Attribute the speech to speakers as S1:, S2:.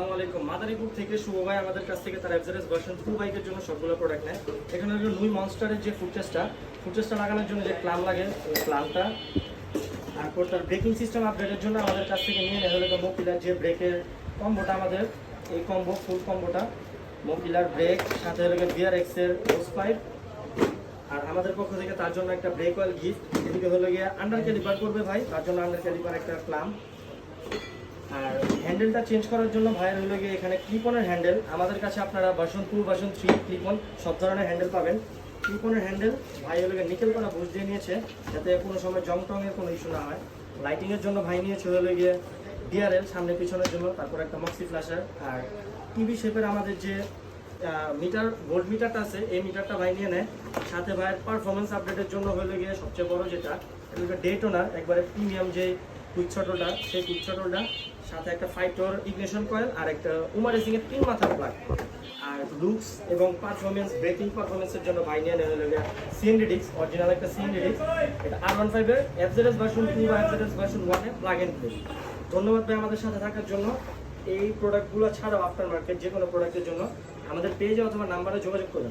S1: আসসালামু আলাইকুম। মাদারীপুর থেকে শুভ ভাই আমাদের কাছ থেকে তার এফজেডএস ভার্সন 2 বাইকের জন্য সবগুলো প্রোডাক্ট নেয়। এখানে হলো নুই মনস্টারের যে ফুটটেস্টটা লাগানোর জন্য যে ক্লাম লাগে ওই ক্লামটা, তারপর তার ব্রেকিং সিস্টেম আপডেটের জন্য আমাদের কাছ থেকে নিয়ে নেওয়া হলো মোকিলার যে ব্রেকের কম্বোটা, আমাদের এই কম্বো ফুল কম্বোটা, মোকিলার ব্রেক সাথে হলো বিআরএক্স এর হোস পাইপ, আর আমাদের পক্ষ থেকে তার জন্য একটা ব্রেক অয়েল গিফট। এদিকে হলো গিয়ে আন্ডার ক্যালিপার করবে ভাই, তার জন্য আন্ডার ক্যালিপার একটা ক্লাম। আর হ্যান্ডেলটা চেঞ্জ করার জন্য ভাইয়ের হইল গিয়ে এখানে ক্লিপনের হ্যান্ডেল। আমাদের কাছে আপনারা ভার্সন 2 ভার্সন 3 ক্লিপন সব ধরনের হ্যান্ডেল পাবেন। ক্লিপনের হ্যান্ডেল ভাই হইল গিয়ে নিকেল করা বুশ দিয়ে নিয়েছে, যাতে কোনো সময় জং টংয়ের কোনো ইস্যু না হয়। লাইটিংয়ের জন্য ভাই নিয়েছে হইল গিয়ে ডিআরএল সামনে পিছনের জন্য, তারপর একটা মক্সি ফ্ল্যাশার। আর টিভি শেপের আমাদের যে মিটার ভোল্ট মিটারটা আছে, এই মিটারটা ভাই নিয়ে নেয়। সাথে ভাইয়ের পারফরমেন্স আপডেটের জন্য হইল গিয়ে সবচেয়ে বড় যেটা ডেটোনার একবারে প্রিমিয়াম যে কুইক শটলটা, সেই কুইক শটলটা, সাথে একটা ফাইটোর ইগনিশন কয়েল আর একটা উমা রেসিং এর 3 মাথার প্লাগ। আর লুকস এবং পারফরমেন্স, ব্রেকিং পারফরমেন্সের জন্য ভাই নিয়ে নেওয়া হলো সিএনডি ডিস্ক, অরিজিনাল একটা সিএনডি ডিস্ক। এটা R15 এর এফজেডএস ভার্সন 2 বা এফজেডএস ভার্সন 1 এ প্লাগ এন্ড প্লে। ধন্যবাদ ভাই আমাদের সাথে থাকার জন্য। এই প্রোডাক্টগুলো ছাড়াও আফটার মার্কেট যে কোনো প্রোডাক্টের জন্য আমাদের পেজে অথবা নাম্বারে যোগাযোগ করুন।